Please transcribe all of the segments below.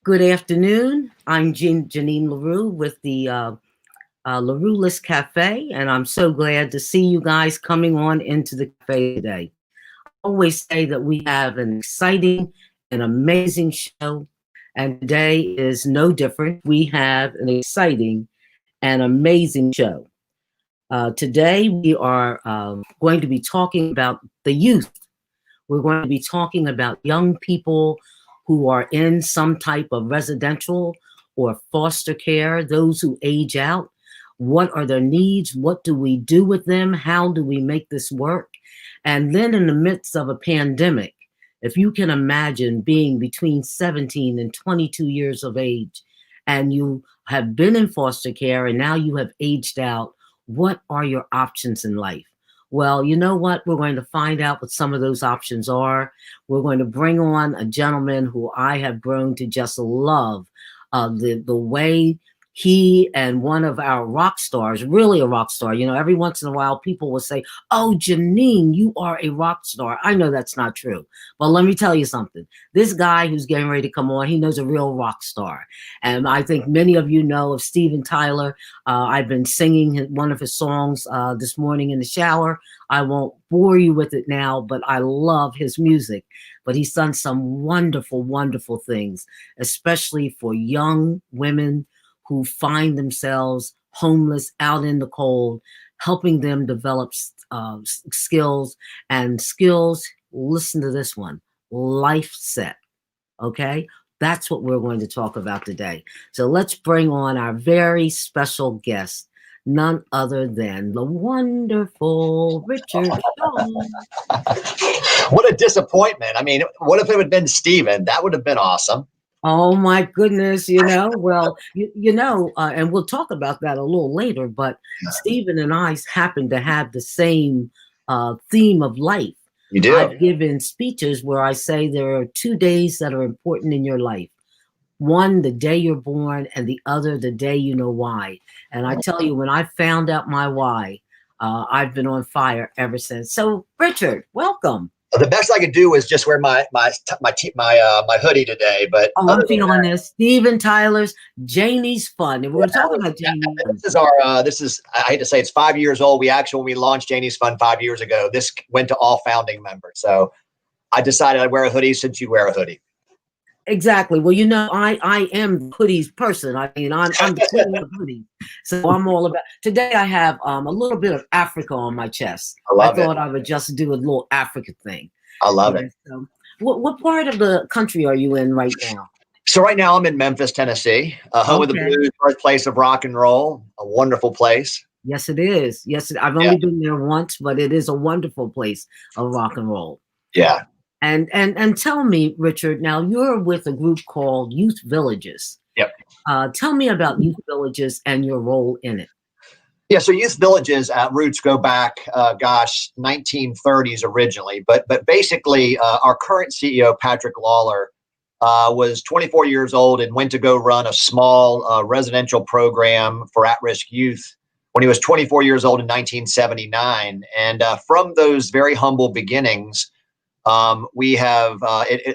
Good afternoon. I'm Janine LaRue with the LaRuelist Café, and I'm so glad to see you guys coming on into the cafe today. I always say that we have an exciting and amazing show, and today is no different. We have an exciting and amazing show. Today we are going to be talking about the youth. We're going to be talking about young people who are in some type of residential or foster care, those who age out. What are their needs? What do we do with them? How do we make this work? And then in the midst of a pandemic, if you can imagine being between 17 and 22 years of age, and you have been in foster care and now you have aged out, what are your options in life? Well, you know what? We're going to find out what some of those options are. We're going to bring on a gentleman who I have grown to just love. The way he and one of our rock stars, really a rock star, every once in a while people will say, "Oh, Janine, you are a rock star." I know that's not true. But let me tell you something. This guy who's getting ready to come on, he knows a real rock star. And I think many of you know of Steven Tyler. I've been singing one of his songs this morning in the shower. I won't bore you with it now, but I love his music. But he's done some wonderful, wonderful things, especially for young women who find themselves homeless out in the cold, helping them develop skills. Listen to this one, LifeSet. Okay, that's what we're going to talk about today. So let's bring on our very special guest, none other than the wonderful Richard Shaw. What a disappointment. I mean, what if it had been Steven? That would have been awesome. Oh my goodness, well, and we'll talk about that a little later, but Stephen and I happen to have the same theme of life. You do. I've given speeches where I say there are 2 days that are important in your life. One, the day you're born, and the other, the day you know why. And I tell you, when I found out my why, I've been on fire ever since. So, Richard, welcome. The best I could do was just wear my hoodie today, but I'm feeling this. Steven Tyler's Janie's Fun, and we're talking about Janie's Fun. This is I hate to say it's 5 years old. When we launched Janie's Fun 5 years ago, this went to all founding members. So I decided I'd wear a hoodie since you wear a hoodie. Exactly. Well, I am the hoodies person. I mean, I'm the queen of hoodies. So I'm all about. Today I have a little bit of Africa on my chest. I thought I would just do a little Africa thing. I love it. So, what part of the country are you in right now? So right now I'm in Memphis, Tennessee, home of the blues, birthplace of rock and roll. A wonderful place. Yes, it is. Yes, I've only been there once, but it is a wonderful place of rock and roll. Yeah. And tell me, Richard, now you're with a group called Youth Villages. Yep. Tell me about Youth Villages and your role in it. Yeah, so Youth Villages roots go back, 1930s originally. But basically, our current CEO, Patrick Lawler, was 24 years old and went to go run a small residential program for at-risk youth when he was 24 years old in 1979. And from those very humble beginnings, we have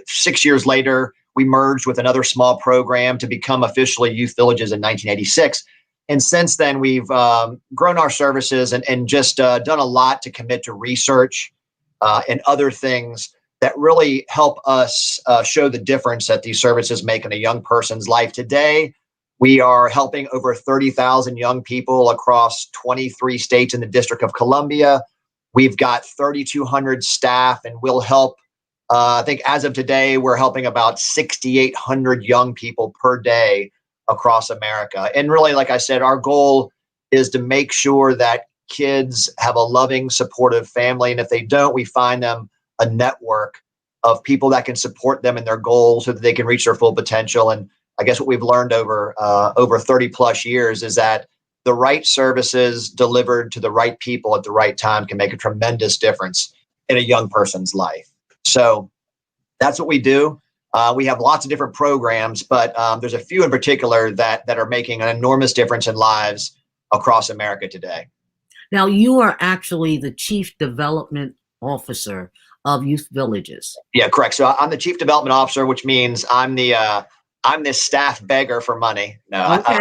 6 years later, we merged with another small program to become officially Youth Villages in 1986. And since then, we've grown our services and just done a lot to commit to research and other things that really help us show the difference that these services make in a young person's life. Today, we are helping over 30,000 young people across 23 states in the District of Columbia. We've got 3,200 staff, and we'll help, I think as of today, we're helping about 6,800 young people per day across America. And really, like I said, our goal is to make sure that kids have a loving, supportive family. And if they don't, we find them a network of people that can support them in their goals so that they can reach their full potential. And I guess what we've learned over 30 plus years is that the right services delivered to the right people at the right time can make a tremendous difference in a young person's life. So that's what we do. We have lots of different programs, but there's a few in particular that are making an enormous difference in lives across America today. Now, you are actually the Chief Development Officer of Youth Villages. Yeah, correct. So I'm the Chief Development Officer, which means I'm the I'm this staff beggar for money. No, Okay.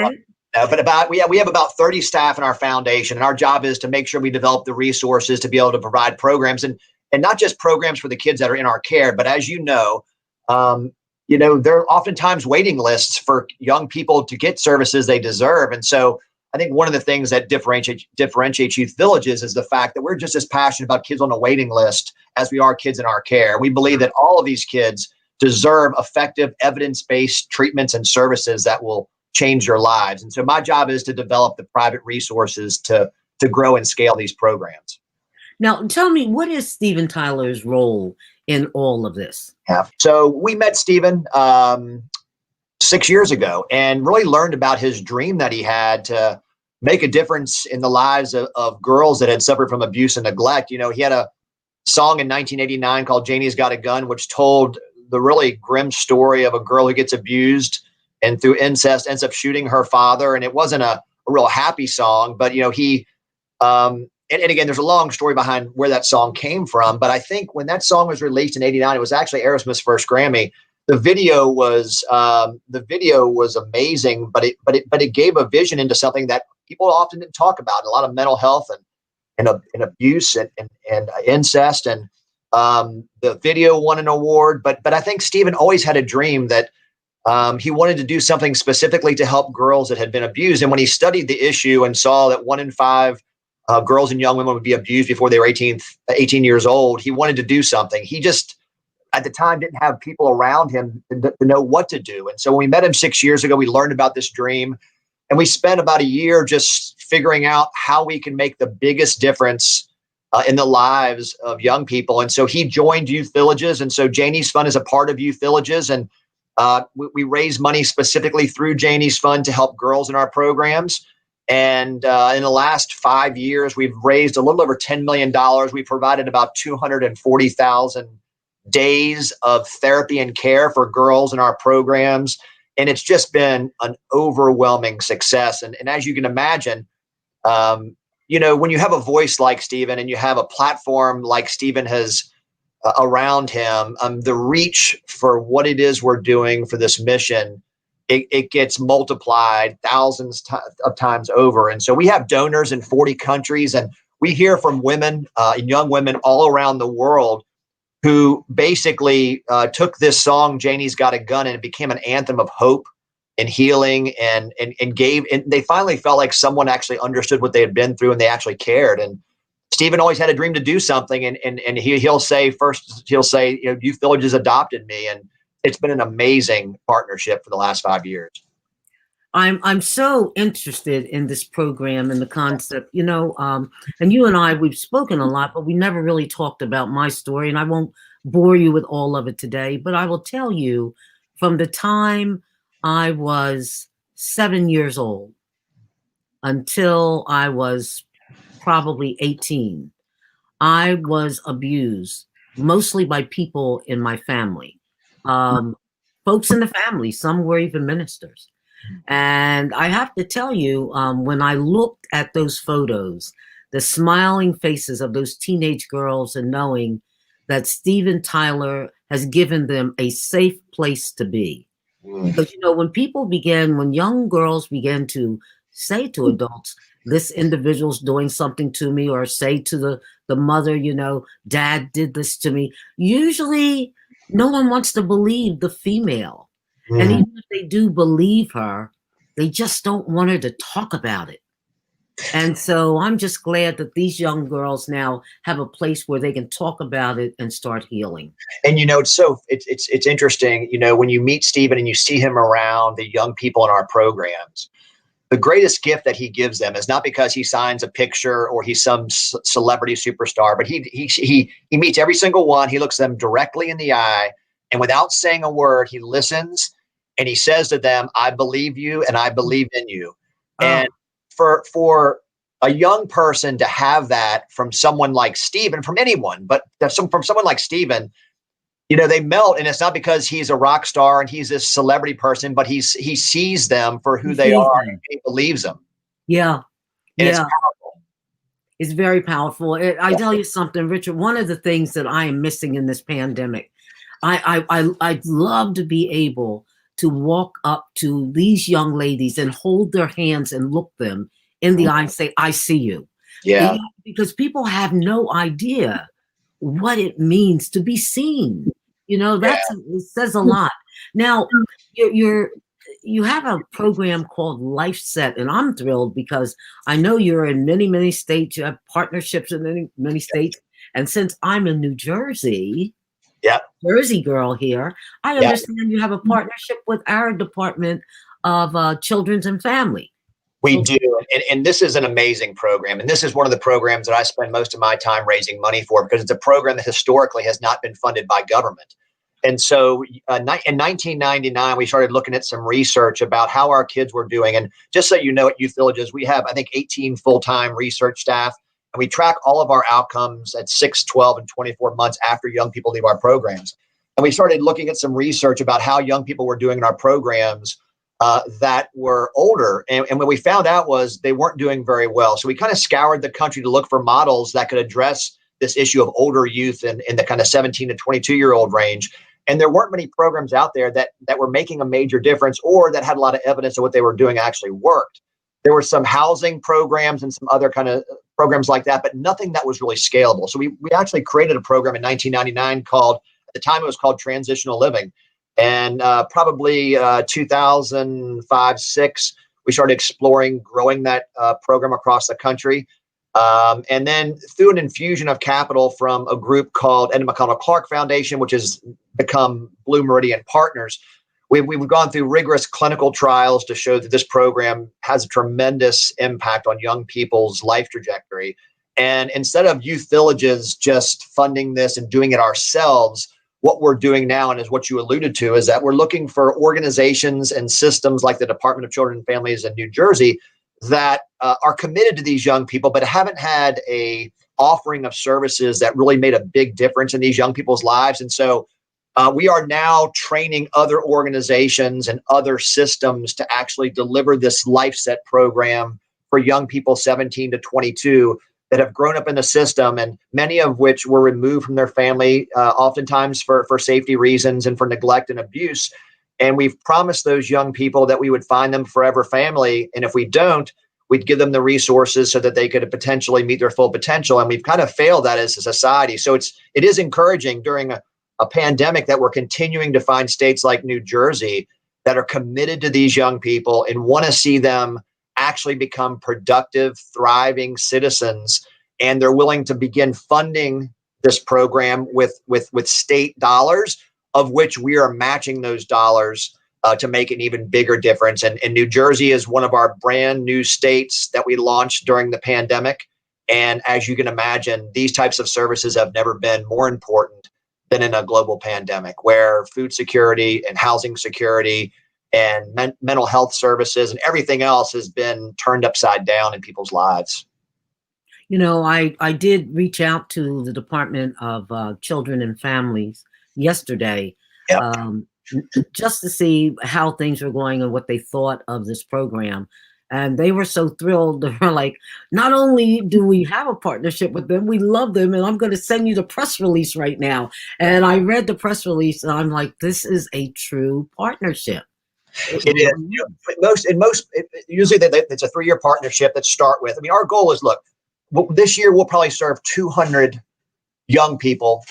no, but we have about 30 staff in our foundation, and our job is to make sure we develop the resources to be able to provide programs, and not just programs for the kids that are in our care, but as there are oftentimes waiting lists for young people to get services they deserve. And so I think one of the things that differentiates Youth Villages is the fact that we're just as passionate about kids on a waiting list as we are kids in our care. We believe that all of these kids deserve effective, evidence-based treatments and services that will change their lives. And so my job is to develop the private resources to grow and scale these programs. Now, tell me, what is Steven Tyler's role in all of this? Yeah. So we met Steven 6 years ago and really learned about his dream that he had to make a difference in the lives of girls that had suffered from abuse and neglect. He had a song in 1989 called Janie's Got a Gun, which told the really grim story of a girl who gets abused and through incest ends up shooting her father. And it wasn't a real happy song, but he and again, there's a long story behind where that song came from. But I think when that song was released in '89, it was actually Aerosmith's first Grammy. The video was amazing, but it gave a vision into something that people often didn't talk about. A lot of mental health and abuse and incest, and the video won an award. But I think Steven always had a dream that he wanted to do something specifically to help girls that had been abused. And when he studied the issue and saw that 1 in 5 girls and young women would be abused before they were 18 years old, he wanted to do something. He just, at the time, didn't have people around him to know what to do. And so when we met him 6 years ago, we learned about this dream, and we spent about a year just figuring out how we can make the biggest difference in the lives of young people. And so he joined Youth Villages. And so Janie's Fund is a part of Youth Villages. And we raise money specifically through Janie's Fund to help girls in our programs. And in the last 5 years, we've raised a little over $10 million. We provided about 240,000 days of therapy and care for girls in our programs. And it's just been an overwhelming success. And as you can imagine, when you have a voice like Steven and you have a platform like Steven has around him, the reach for what it is we're doing for this mission, it gets multiplied thousands of times over. And so we have donors in 40 countries, and we hear from women and young women all around the world who basically took this song, Janie's Got a Gun, and it became an anthem of hope and healing, and they finally felt like someone actually understood what they had been through and they actually cared. And Steven always had a dream to do something, and he'll say, Youth Villages adopted me, and it's been an amazing partnership for the last 5 years. I'm so interested in this program and the concept, and you and I, we've spoken a lot, but we never really talked about my story, and I won't bore you with all of it today, but I will tell you from the time I was 7 years old until I was probably 18, I was abused, mostly by people in my family, folks in the family. Some were even ministers. And I have to tell you, when I looked at those photos, the smiling faces of those teenage girls, and knowing that Steven Tyler has given them a safe place to be. Because, when young girls begin to say to adults, this individual's doing something to me, or say to the mother, Dad did this to me, usually no one wants to believe the female. And even if they do believe her, they just don't want her to talk about it. And so I'm just glad that these young girls now have a place where they can talk about it and start healing. And it's interesting, when you meet Steven and you see him around the young people in our programs, the greatest gift that he gives them is not because he signs a picture or he's some celebrity superstar, but he meets every single one. He looks them directly in the eye, and without saying a word, he listens and he says to them, I believe you and I believe in you. And for a young person to have that from someone like Steven, from anyone, but from someone like Steven, they melt. And it's not because he's a rock star and he's this celebrity person, but he sees them for who they are, and he believes them. Yeah. And it's powerful. It's very powerful. I tell you something, Richard, one of the things that I am missing in this pandemic, I'd love to be able to walk up to these young ladies and hold their hands and look them in the eye and say, I see you. Yeah. Because people have no idea what it means to be seen. You know, it says a lot. Now, you have a program called LifeSet, and I'm thrilled because I know you're in many, many states. You have partnerships in many, many states. And since I'm in New Jersey, Jersey girl here, I understand you have a partnership with our Department of Children's and Family. We do. And this is an amazing program. And this is one of the programs that I spend most of my time raising money for, because it's a program that historically has not been funded by government. And so in 1999, we started looking at some research about how our kids were doing. And just so you know, at Youth Villages, we have, I think, 18 full-time research staff. And we track all of our outcomes at 6, 12, and 24 months after young people leave our programs. And we started looking at some research about how young people were doing in our programs that were older. And what we found out was they weren't doing very well. So we kind of scoured the country to look for models that could address this issue of older youth in the kind of 17 to 22-year-old range. And there weren't many programs out there that were making a major difference or that had a lot of evidence of what they were doing actually worked. There were some housing programs and some other kind of programs like that, but nothing that was really scalable. So we actually created a program in 1999 called, at the time it was called Transitional Living. And probably 2005, 6, we started exploring growing that program across the country. And then through an infusion of capital from a group called Ed McConnell Clark Foundation, which has become Blue Meridian Partners, we've gone through rigorous clinical trials to show that this program has a tremendous impact on young people's life trajectory. And instead of Youth Villages just funding this and doing it ourselves, what we're doing now, and is what you alluded to, is that we're looking for organizations and systems like the Department of Children and Families in New Jersey that are committed to these young people, but haven't had a offering of services that really made a big difference in these young people's lives. And so we are now training other organizations and other systems to actually deliver this LifeSet program for young people 17 to 22 that have grown up in the system, and many of which were removed from their family, oftentimes for safety reasons and for neglect and abuse. And we've promised those young people that we would find them forever family. And if we don't, we'd give them the resources so that they could potentially meet their full potential. And we've kind of failed that as a society. So it is encouraging during a pandemic that we're continuing to find states like New Jersey that are committed to these young people and want to see them actually become productive, thriving citizens. And they're willing to begin funding this program with state dollars, of which we are matching those dollars to make an even bigger difference. And New Jersey is one of our brand new states that we launched during the pandemic. And as you can imagine, these types of services have never been more important than in a global pandemic, where food security and housing security and mental health services and everything else has been turned upside down in people's lives. You know, I did reach out to the Department of Children and Families yesterday, just to see how things were going and what they thought of this program. And they were so thrilled. They were like, not only do we have a partnership with them, we love them. And I'm going to send you the press release right now. And I read the press release and I'm like, this is a true partnership. It is. Usually it's a 3-year partnership that start with. I mean, our goal is, look, this year we'll probably serve 200 young people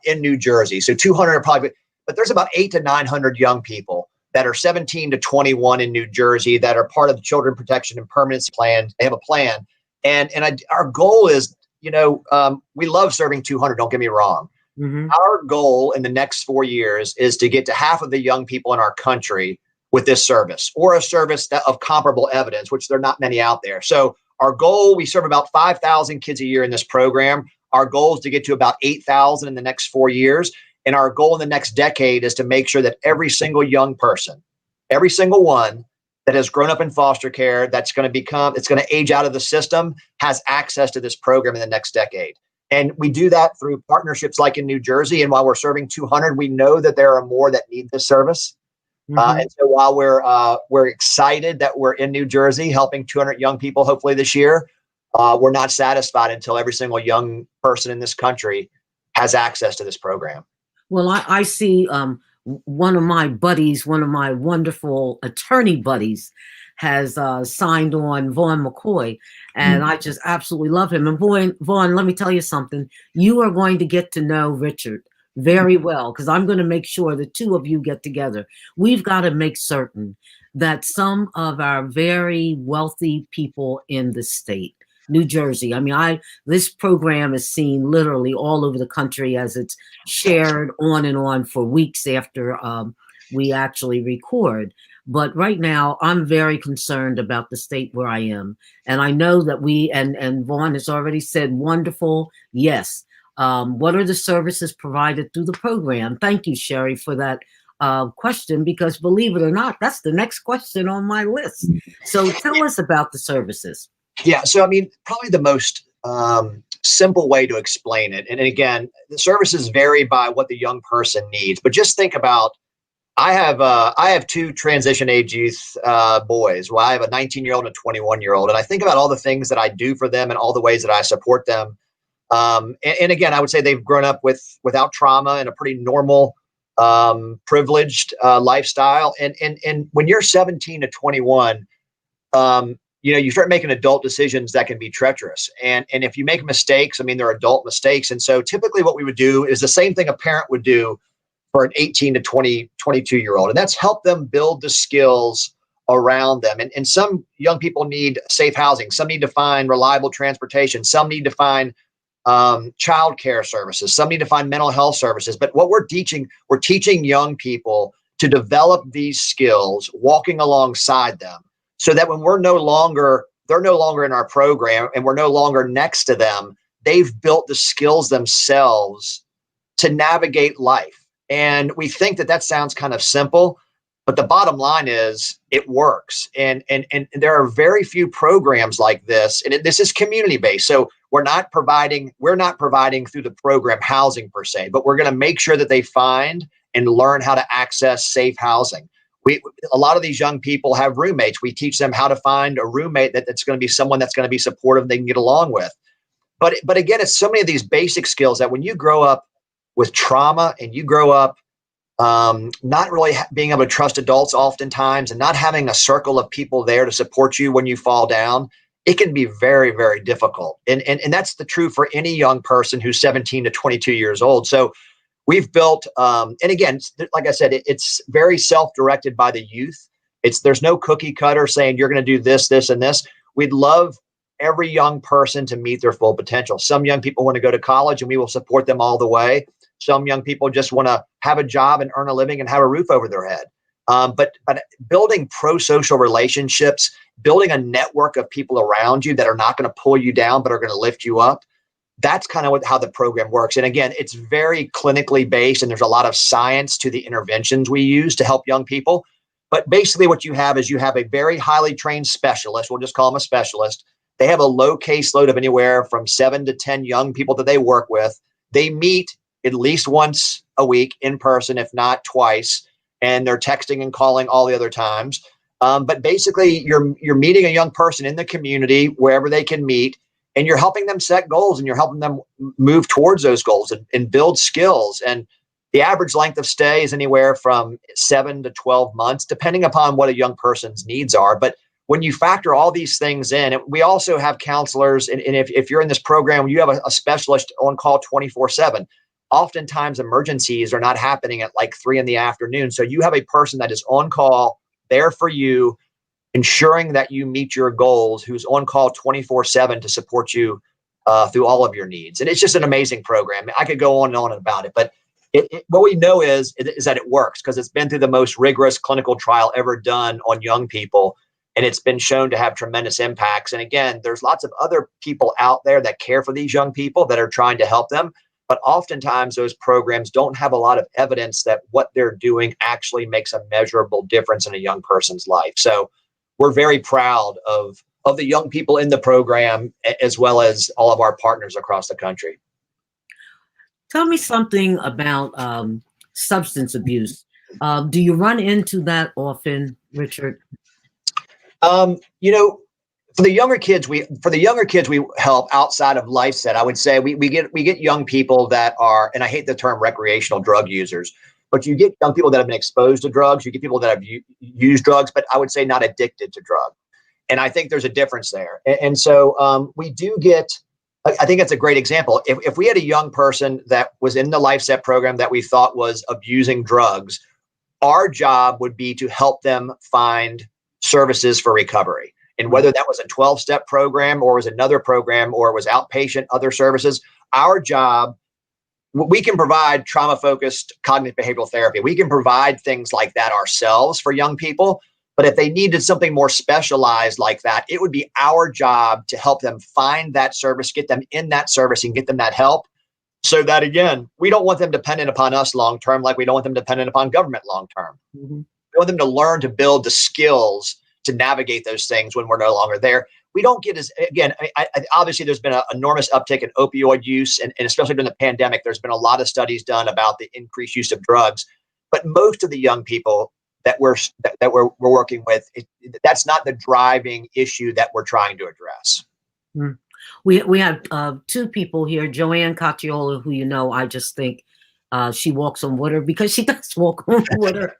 in New Jersey. So 200 are probably, but there's about 800 to 900 young people that are 17 to 21 in New Jersey that are part of the Children Protection and Permanency Plan. They have a plan. And our goal is, we love serving 200, don't get me wrong. Mm-hmm. Our goal in the next 4 years is to get to half of the young people in our country with this service, or a service of comparable evidence, which there are not many out there. So our goal, we serve about 5,000 kids a year in this program. Our goal is to get to about 8,000 in the next 4 years. And our goal in the next decade is to make sure that every single young person, every single one that has grown up in foster care, it's going to age out of the system, has access to this program in the next decade. And we do that through partnerships like in New Jersey. And while we're serving 200, we know that there are more that need this service. Mm-hmm. And so while we're excited that we're in New Jersey helping 200 young people, hopefully this year, we're not satisfied until every single young person in this country has access to this program. Well, I see one of my buddies, one of my wonderful attorney buddies, has signed on, Vaughn McCoy, and I just absolutely love him. And Vaughn, let me tell you something. You are going to get to know Richard very well, because I'm going to make sure the two of you get together. We've got to make certain that some of our very wealthy people in the state, New Jersey, I mean, this program is seen literally all over the country as it's shared on and on for weeks after we actually record. But right now, I'm very concerned about the state where I am. And I know that and Vaughn has already said, wonderful, yes. What are the services provided through the program? Thank you, Sherry, for that question, because believe it or not, that's the next question on my list. So tell us about the services. Yeah, so I mean, probably the most simple way to explain it, and again, the services vary by what the young person needs, but just think about, I have two transition age youth boys. Well, I have a 19-year-old and a 21-year-old, and I think about all the things that I do for them and all the ways that I support them. And again, I would say they've grown up without trauma and a pretty normal, privileged lifestyle. And when you're 17 to 21, you start making adult decisions that can be treacherous. And if you make mistakes, I mean, they're adult mistakes. And so typically what we would do is the same thing a parent would do for an 18 to 22-year-old. And that's help them build the skills around them. And some young people need safe housing. Some need to find reliable transportation. Some need to find childcare services. Some need to find mental health services. But what we're teaching young people to develop these skills, walking alongside them, so that when they're no longer in our program and we're no longer next to them, they've built the skills themselves to navigate life. And we think that sounds kind of simple, but the bottom line is it works. And there are very few programs like this. And this is community based. So we're not providing through the program housing per se, but we're going to make sure that they find and learn how to access safe housing. A lot of these young people have roommates. We teach them how to find a roommate that's going to be someone that's going to be supportive, they can get along with. But again, it's so many of these basic skills that when you grow up with trauma and you grow up not really being able to trust adults oftentimes and not having a circle of people there to support you when you fall down, it can be very, very difficult. And that's the truth for any young person who's 17 to 22 years old. So we've built, and again, like I said, it's very self-directed by the youth. There's no cookie cutter saying you're going to do this, this, and this. We'd love every young person to meet their full potential. Some young people want to go to college and we will support them all the way. Some young people just want to have a job and earn a living and have a roof over their head. But building pro-social relationships, building a network of people around you that are not going to pull you down, but are going to lift you up. That's kind of how the program works. And again, it's very clinically based, and there's a lot of science to the interventions we use to help young people. But basically what you have is you have a very highly trained specialist. We'll just call them a specialist. They have a low caseload of anywhere from 7 to 10 young people that they work with. They meet at least once a week in person, if not twice, and they're texting and calling all the other times. But basically, you're meeting a young person in the community wherever they can meet, and you're helping them set goals and you're helping them move towards those goals and build skills. And the average length of stay is anywhere from 7 to 12 months, depending upon what a young person's needs are. But when you factor all these things in, we also have counselors. And if you're in this program, you have a specialist on call 24/7. Oftentimes emergencies are not happening at like 3 p.m. So you have a person that is on call there for you, ensuring that you meet your goals, who's on call 24/7 to support you through all of your needs. And it's just an amazing program. I could go on and on about it, but what we know is that it works because it's been through the most rigorous clinical trial ever done on young people. And it's been shown to have tremendous impacts. And again, there's lots of other people out there that care for these young people that are trying to help them. But oftentimes those programs don't have a lot of evidence that what they're doing actually makes a measurable difference in a young person's life. So we're very proud of the young people in the program, as well as all of our partners across the country. Tell me something about substance abuse. Do you run into that often, Richard? For the younger kids we help outside of LifeSet, I would say we get young people that are, and I hate the term recreational drug users, but you get young people that have been exposed to drugs. You get people that have used drugs, but I would say not addicted to drugs. And I think there's a difference there. And so we do get, I think that's a great example. If we had a young person that was in the LifeSet program that we thought was abusing drugs, our job would be to help them find services for recovery. And whether that was a 12-step program or was another program or it was outpatient, other services, our job, we can provide trauma-focused cognitive behavioral therapy. We can provide things like that ourselves for young people. But if they needed something more specialized like that, it would be our job to help them find that service, get them in that service and get them that help. So that, again, we don't want them dependent upon us long-term, like we don't want them dependent upon government long-term. Mm-hmm. We want them to learn to build the skills to navigate those things when we're no longer there. We don't get as, again, obviously there's been an enormous uptick in opioid use, and especially during the pandemic, there's been a lot of studies done about the increased use of drugs. But most of the young people that we're working with, that's not the driving issue that we're trying to address. Mm. We have two people here, Joanne Cacciola, who I just think she walks on water because she does walk on water.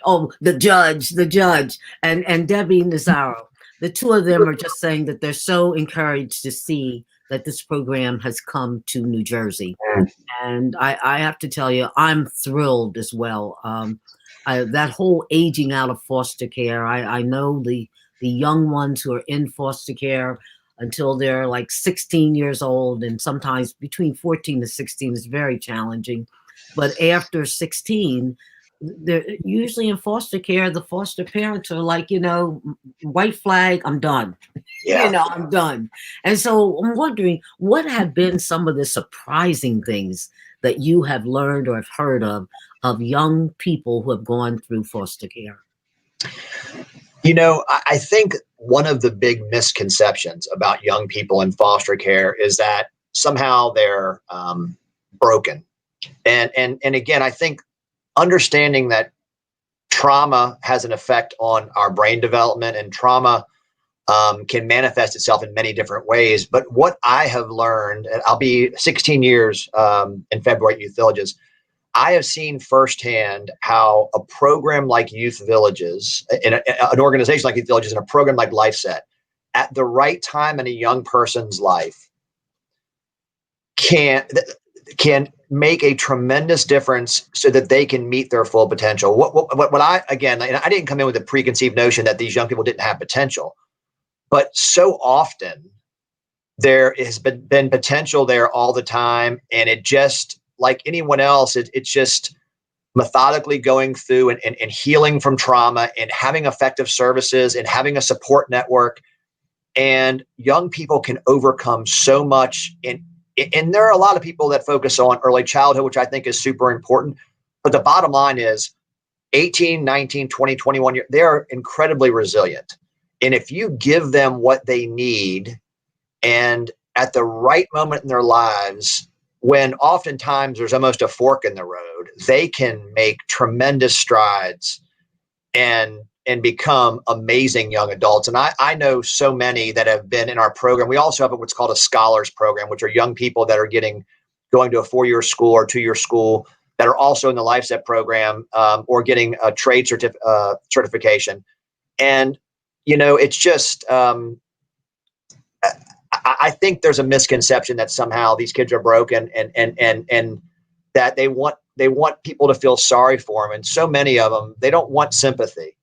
Oh, the judge, and Debbie Nazaro. The two of them are just saying that they're so encouraged to see that this program has come to New Jersey. And I have to tell you, I'm thrilled as well. That whole aging out of foster care, I know the young ones who are in foster care until they're like 16 years old, and sometimes between 14 to 16 is very challenging. But after 16, they're usually in foster care. The foster parents are like, white flag, I'm done. Yeah. I'm done. And so I'm wondering, what have been some of the surprising things that you have learned or have heard of young people who have gone through foster care? I think one of the big misconceptions about young people in foster care is that somehow they're broken. And again, I think understanding that trauma has an effect on our brain development, and trauma can manifest itself in many different ways. But what I have learned, and I'll be 16 years in February at Youth Villages, I have seen firsthand how a program like Youth Villages, in an organization like Youth Villages, and a program like LifeSet, at the right time in a young person's life, can make a tremendous difference so that they can meet their full potential. What I didn't come in with a preconceived notion that these young people didn't have potential, but so often there has been potential there all the time, and it just, like anyone else, it's just methodically going through and healing from trauma and having effective services and having a support network. And young people can overcome so much. And there are a lot of people that focus on early childhood, which I think is super important. But the bottom line is 18, 19, 20, 21 years, they are incredibly resilient. And if you give them what they need, and at the right moment in their lives, when oftentimes there's almost a fork in the road, they can make tremendous strides and become amazing young adults. And I know so many that have been in our program. We also have what's called a scholars program, which are young people that are going to a 4-year school or 2-year school that are also in the LifeSet program or getting a trade certification. And, it's just, I think there's a misconception that somehow these kids are broken and that they want people to feel sorry for them. And so many of them, they don't want sympathy,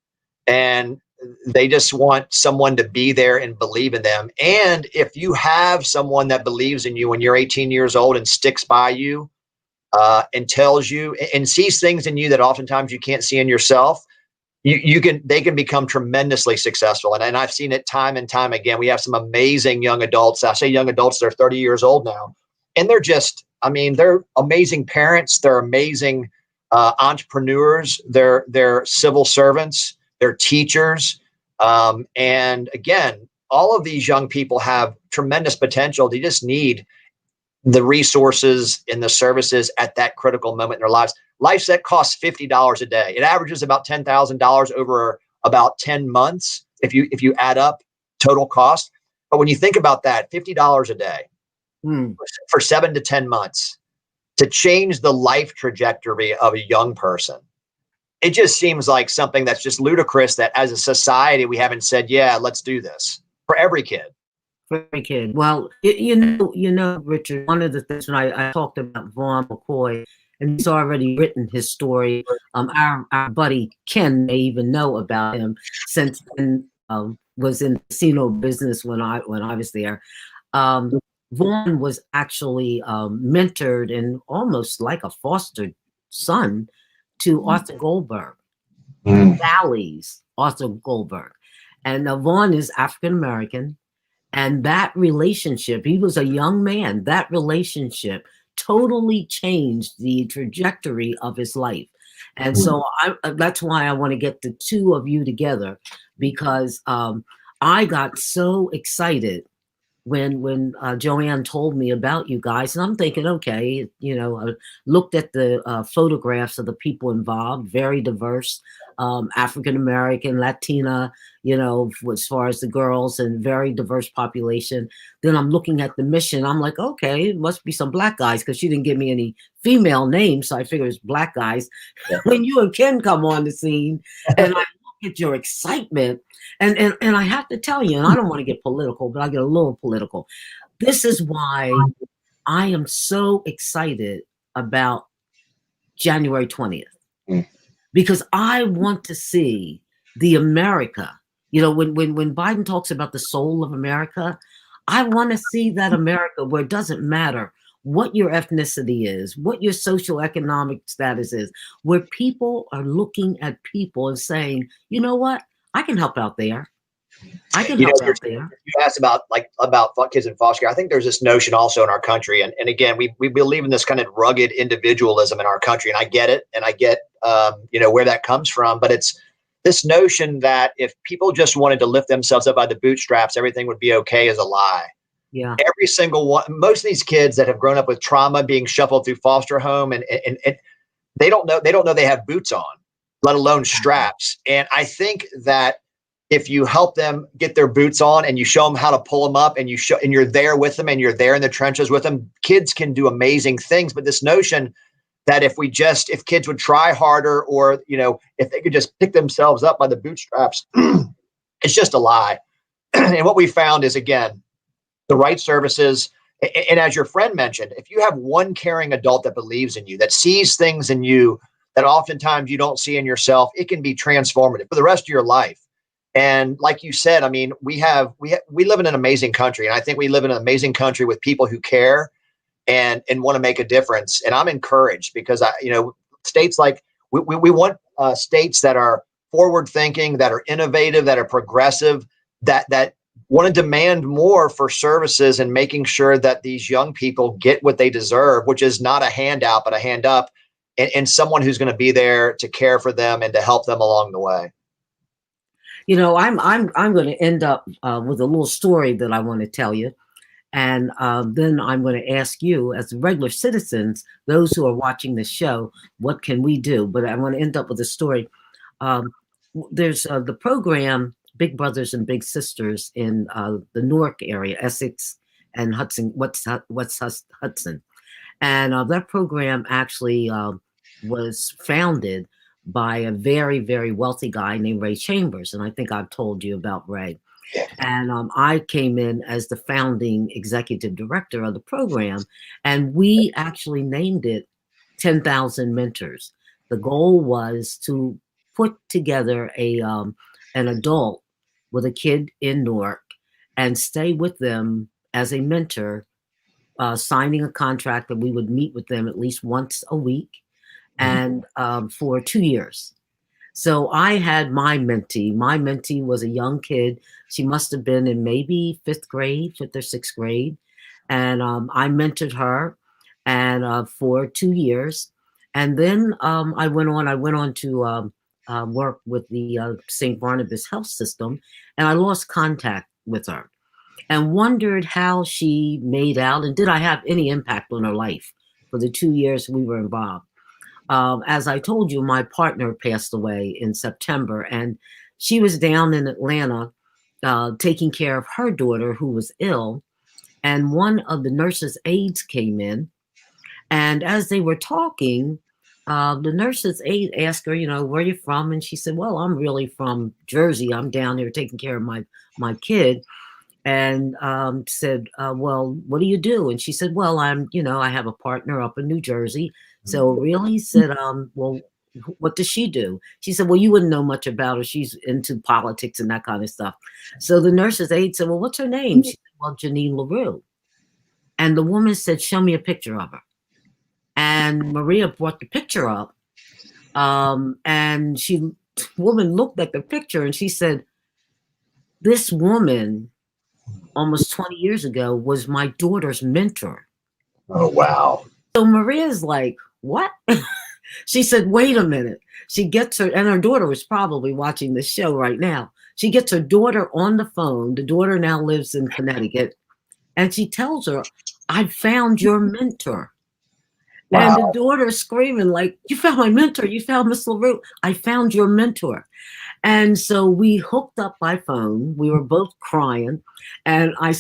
and they just want someone to be there and believe in them. And if you have someone that believes in you when you're 18 years old and sticks by you and tells you and sees things in you that oftentimes you can't see in yourself, they can become tremendously successful. And I've seen it time and time again. We have some amazing young adults. I say young adults, they're 30 years old now. And they're just, they're amazing parents. They're amazing entrepreneurs. They're civil servants. They're teachers. And again, all of these young people have tremendous potential. They just need the resources and the services at that critical moment in their lives. LifeSet costs $50 a day. It averages about $10,000 over about 10 months if you add up total cost. But when you think about that, $50 a day for 7 to 10 months to change the life trajectory of a young person. It just seems like something that's just ludicrous that as a society, we haven't said, yeah, let's do this for every kid. For every kid. Well, Richard, one of the things when I talked about Vaughn McCoy, and he's already written his story. Our buddy Ken may even know about him since was in the casino business when I was there. Vaughn was actually mentored and almost like a foster son to Arthur Goldberg, Sally's Arthur Goldberg. And Vaughn is African American. And that relationship, he was a young man, that relationship totally changed the trajectory of his life. And so that's why I want to get the two of you together, because I got so excited when Joanne told me about you guys, and I'm thinking, okay, I looked at the photographs of the people involved, very diverse, African American, Latina, as far as the girls, and very diverse population. Then I'm looking at the mission. I'm like, okay, it must be some black guys, because she didn't give me any female names, so I figured it's black guys. Yeah. When you and Ken come on the scene, and I look at your excitement, and I have to tell you, and I don't want to get political, but I get a little political. This is why I am so excited about January 20th, because I want to see the America. When Biden talks about the soul of America, I want to see that America where it doesn't matter what your ethnicity is, what your socioeconomic status is, where people are looking at people and saying, you know what? I can help out there. I can help out there. You asked about kids in foster care. I think there's this notion also in our country, and again, we believe in this kind of rugged individualism in our country, and I get it, and I get where that comes from, but it's this notion that if people just wanted to lift themselves up by the bootstraps, everything would be okay is a lie. Yeah. Every single one, most of these kids that have grown up with trauma being shuffled through foster home, and they don't know they have boots on, let alone straps. And I think that if you help them get their boots on and you show them how to pull them up, and you're there with them, and you're there in the trenches with them, kids can do amazing things. But this notion that if kids would try harder, or, if they could just pick themselves up by the bootstraps, it's just a lie. And what we found is, again, the right services. And as your friend mentioned, if you have one caring adult that believes in you, that sees things in you that oftentimes you don't see in yourself, it can be transformative for the rest of your life. And like you said, I mean, we live in an amazing country, and I think we live in an amazing country with people who care and want to make a difference. And I'm encouraged because states like we want states that are forward thinking, that are innovative, that are progressive, that want to demand more for services and making sure that these young people get what they deserve, which is not a handout, but a hand up, and someone who's going to be there to care for them and to help them along the way. I'm going to end up with a little story that I want to tell you. And then I'm going to ask you, as regular citizens, those who are watching the show, what can we do? But I want to end up with a story. There's the program Big Brothers and Big Sisters in the Newark area, Essex and Hudson, West Hudson. And that program actually was founded by a very, very wealthy guy named Ray Chambers. And I think I've told you about Ray. And I came in as the founding executive director of the program, and we actually named it 10,000 Mentors. The goal was to put together an adult with a kid in Newark and stay with them as a mentor, signing a contract that we would meet with them at least once a week, and for 2 years. So I had my mentee. My mentee was a young kid. She must have been in maybe fifth or sixth grade. And I mentored her and for 2 years. And then I went on to work with the St. Barnabas Health System, and I lost contact with her and wondered how she made out and did I have any impact on her life for the 2 years we were involved. As I told you, my partner passed away in September, and she was down in Atlanta taking care of her daughter who was ill. And one of the nurses' aides came in, And as they were talking, the nurse's aide asked her, where you from? And she said, well, I'm really from Jersey. I'm down here taking care of my kid. And said, well, what do you do? And she said, well, I have a partner up in New Jersey. So really said, well, what does she do? She said, well, you wouldn't know much about her. She's into politics and that kind of stuff. So the nurse's aide said, well, what's her name? She said, well, Janine LaRue. And the woman said, show me a picture of her. And Maria brought the picture up. And woman looked at the picture and she said, this woman almost 20 years ago was my daughter's mentor. Oh, wow. So Maria's like, what? She said, wait a minute. She gets her, and her daughter was probably watching the show right now. She gets her daughter on the phone. The daughter now lives in Connecticut. And she tells her, I found your mentor. Wow. And the daughter screaming like, you found my mentor. You found Miss LaRue. I found your mentor. And so we hooked up by phone. We were both crying. And I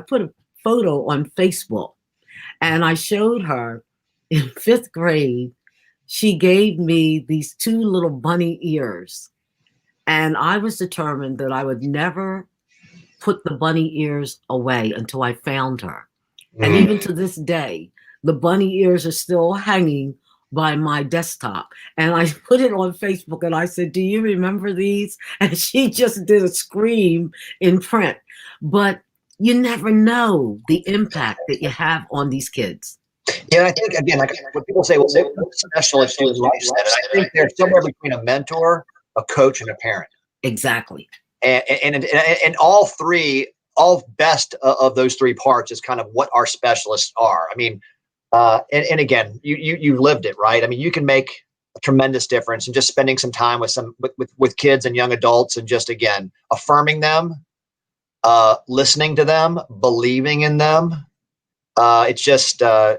put a photo on Facebook. And I showed her in 5th grade. She gave me these 2 little bunny ears. And I was determined that I would never put the bunny ears away until I found her. And even to this day, the bunny ears are still hanging by my desktop. And I put it on Facebook and I said, do you remember these? And she just did a scream in print. But you never know the impact that you have on these kids. Yeah, I think, again, like when people say, well, what specialist is LifeSet? And I think they're somewhere between a mentor, a coach, and a parent. Exactly. And all best of those 3 parts is kind of what our specialists are. I mean, and again, you lived it, right? I mean, you can make a tremendous difference in just spending some time with kids and young adults, and just, again, affirming them, listening to them, believing in them. It's just an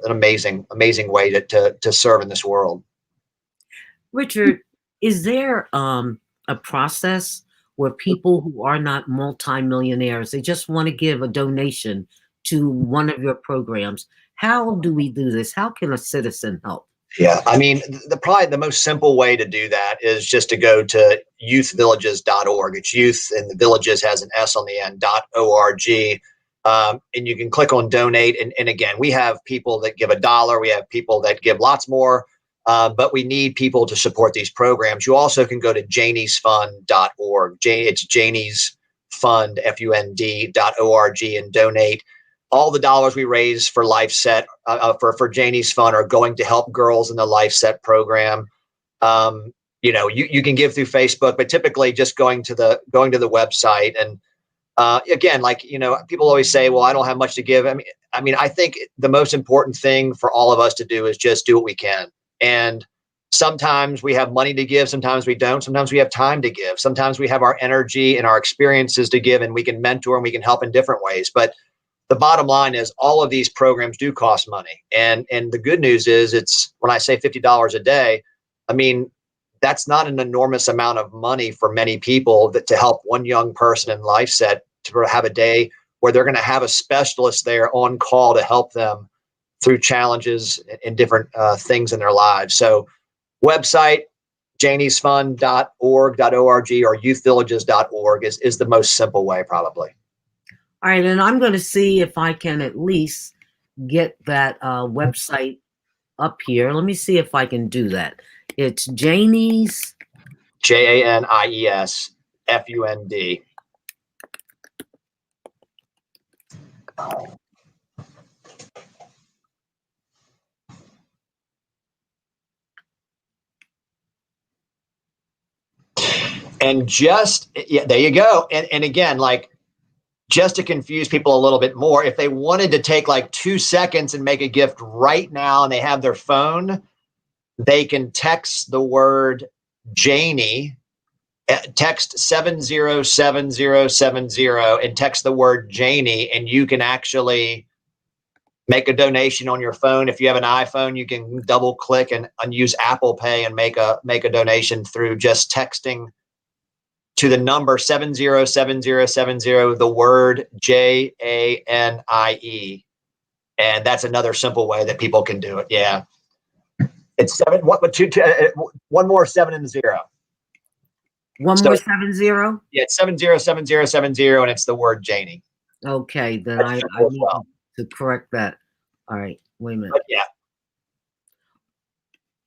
amazing way to serve in this world. Richard, is there a process where people who are not multimillionaires, they just want to give a donation to one of your programs? How do we do this? How can a citizen help? Yeah, I mean, probably the most simple way to do that is just to go to youthvillages.org. It's youth, and the villages has an S on the end, .org. And you can click on donate. And again, we have people that give $1. We have people that give lots more. But we need people to support these programs. You also can go to janiesfund.org. It's Janie's Fund, FUND.org, and donate. All the dollars we raise for LifeSet, for Janie's Fund, are going to help girls in the LifeSet program. You can give through Facebook, but typically just going to the website. And again, people always say, well, I don't have much to give. I mean, I think the most important thing for all of us to do is just do what we can. And sometimes we have money to give, sometimes we don't, sometimes we have time to give, sometimes we have our energy and our experiences to give, and we can mentor and we can help in different ways. But the bottom line is all of these programs do cost money. And the good news is, it's, when I say $50 a day, I mean, that's not an enormous amount of money for many people to help one young person in LifeSet to have a day where they're going to have a specialist there on call to help them through challenges and different things in their lives. So website, janiesfund.org, or youthvillages.org is the most simple way, probably. All right, and I'm going to see if I can at least get that website up here. Let me see if I can do that. It's Janie's. Janies Fund. And there you go. And again, just to confuse people a little bit more, if they wanted to take 2 seconds and make a gift right now and they have their phone, they can text the word Janie, text 707070 and text the word Janie, and you can actually make a donation on your phone. If you have an iPhone, you can double click and use Apple Pay and make a donation through just texting to the number 707070, the word JANIE, And that's another simple way that people can do it. Yeah. It's 7. What? But one more 7 and 0. One more 70. Yeah, it's 707070, and it's the word Janie. Okay, then I need to correct that. All right, wait a minute. But yeah.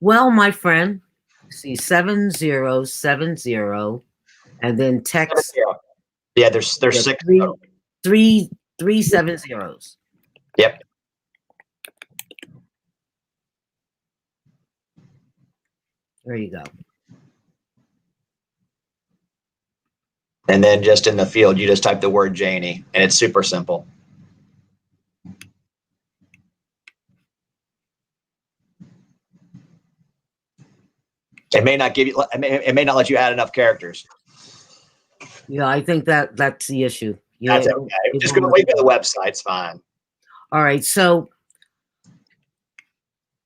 Well, my friend, see 7070, and then text. Yeah, there's 6. Three 7 zeros. Yep. There you go. And then just in the field, you just type the word Janie, and it's super simple. It may not give you. It may not let you add enough characters. Yeah, I think that's the issue. That's okay. Just go to the website. It's fine. All right. So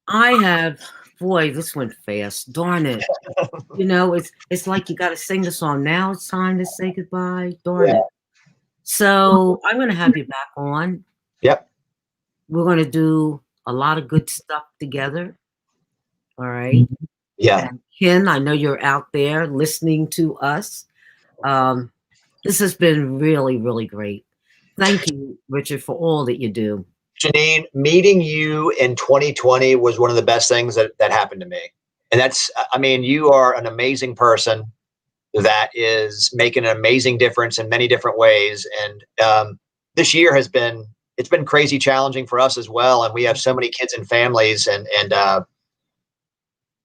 I have, boy, this went fast. Darn it. You know, it's like you got to sing the song. Now it's time to say goodbye. Darn it. So I'm going to have you back on. Yep. We're going to do a lot of good stuff together. All right. Yeah. And Ken, I know you're out there listening to us. This has been really, really great. Thank you, Richard, for all that you do. Janine, meeting you in 2020 was one of the best things that happened to me. And that's, I mean, you are an amazing person that is making an amazing difference in many different ways. And this year it's been crazy challenging for us as well. And we have so many kids and families, and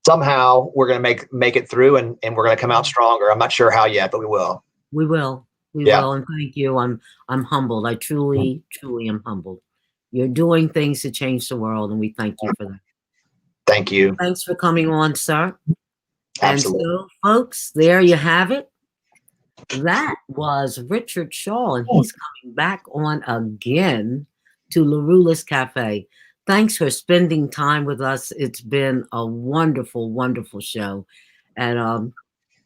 somehow we're going to make it through, and we're going to come out stronger. I'm not sure how yet, but we will. We will. We will. And thank you. I'm humbled. I truly, truly am humbled. You're doing things to change the world, and we thank you for that. Thank you. Thanks for coming on, sir. Absolutely. And so, folks, there you have it. That was Richard Shaw, and he's coming back on again to LaRuelist Café. Thanks for spending time with us. It's been a wonderful, wonderful show. And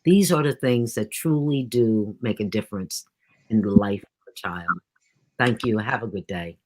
these are the things that truly do make a difference in the life of a child. Thank you. Have a good day.